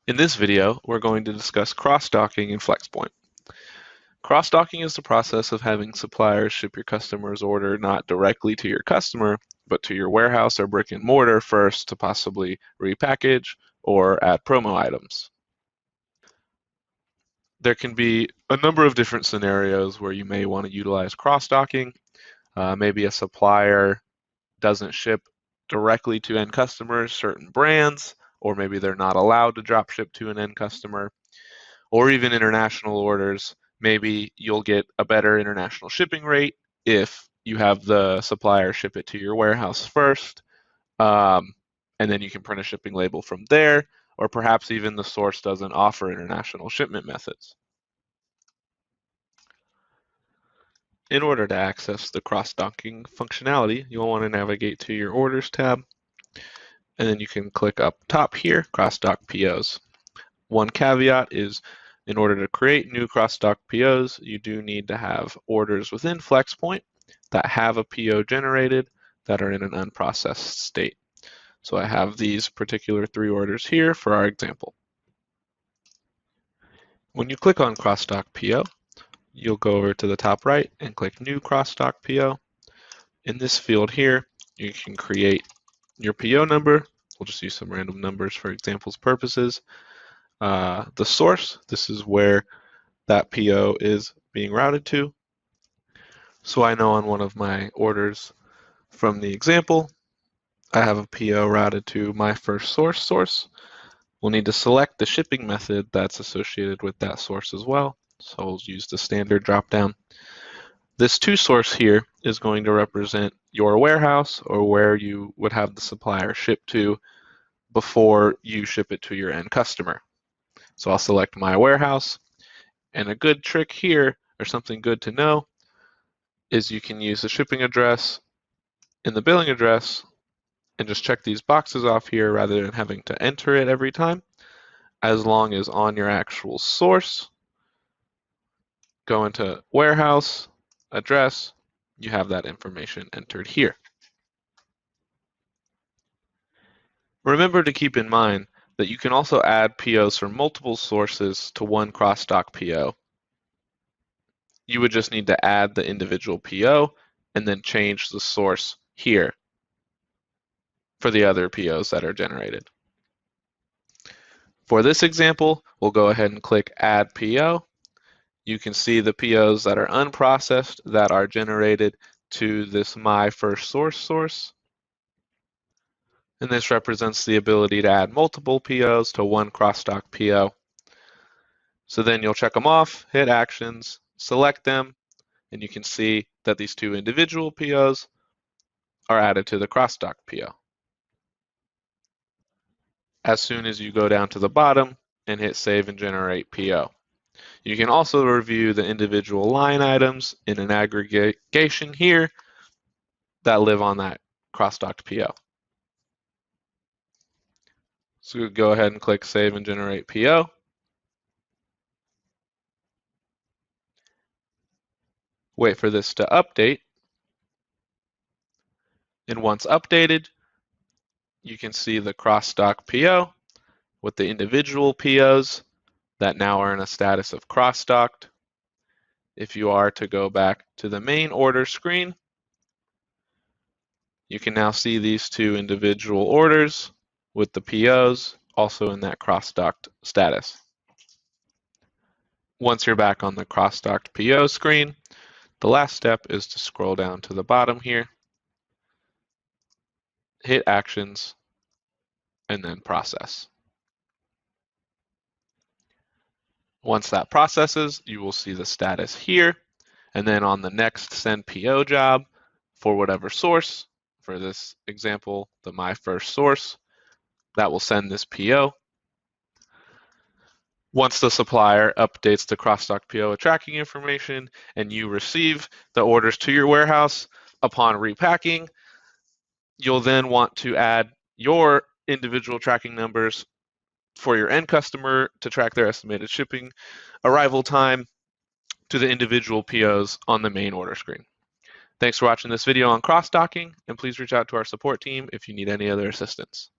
In this video, we're going to discuss cross-docking in Flxpoint. Cross-docking is the process of having suppliers ship your customer's order not directly to your customer, but to your warehouse or brick and mortar first to possibly repackage or add promo items. There can be a number of different scenarios where you may want to utilize cross-docking. Maybe a supplier doesn't ship directly to end customers, certain brands, or maybe they're not allowed to drop ship to an end customer. Or even international orders, maybe you'll get a better international shipping rate if you have the supplier ship it to your warehouse first, and then you can print a shipping label from there, or perhaps even the source doesn't offer international shipment methods. In order to access the cross-docking functionality, you'll want to navigate to your Orders tab, and then you can click up top here, Crosstalk POs. One caveat is in order to create new Crosstalk POs, you do need to have orders within Flxpoint that have a PO generated that are in an unprocessed state. So I have these particular 3 orders here for our example. When you click on Crosstalk PO, you'll go over to the top right and click New Crosstalk PO. In this field here, you can create your PO number. We'll just use some random numbers for examples purposes. The source, this is where that PO is being routed to. So I know on one of my orders from the example, I have a PO routed to my first source. We'll need to select the shipping method that's associated with that source as well. So we'll use the standard dropdown. This to source here is going to represent your warehouse or where you would have the supplier ship to before you ship it to your end customer. So I'll select my warehouse, and a good trick here, or something good to know, is you can use the shipping address and the billing address and just check these boxes off here rather than having to enter it every time. As long as on your actual source, go into warehouse, address, you have that information entered here. Remember to keep in mind that you can also add POs from multiple sources to one cross-dock PO. You would just need to add the individual PO and then change the source here for the other POs that are generated. For this example, we'll go ahead and click Add PO. You can see the POs that are unprocessed that are generated to this My First source. And this represents the ability to add multiple POs to one cross-dock PO. So then you'll check them off, hit Actions, select them, and you can see that these 2 individual POs are added to the cross-dock PO. As soon as you go down to the bottom and hit Save and Generate PO. You can also review the individual line items in an aggregation here that live on that cross-docked PO. So go ahead and click Save and Generate PO. Wait for this to update. And once updated, you can see the cross-dock PO with the individual POs that now are in a status of cross-docked. If you are to go back to the main order screen, you can now see these 2 individual orders with the POs also in that cross-docked status. Once you're back on the cross-docked PO screen, the last step is to scroll down to the bottom here, hit Actions, and then Process. Once that processes, you will see the status here, and then on the next Send PO job for whatever source, for this example, the My First source, that will send this PO. Once the supplier updates the cross-dock PO tracking information and you receive the orders to your warehouse upon repacking, you'll then want to add your individual tracking numbers for your end customer to track their estimated shipping arrival time to the individual POs on the main order screen. Thanks for watching this video on cross-docking, and please reach out to our support team if you need any other assistance.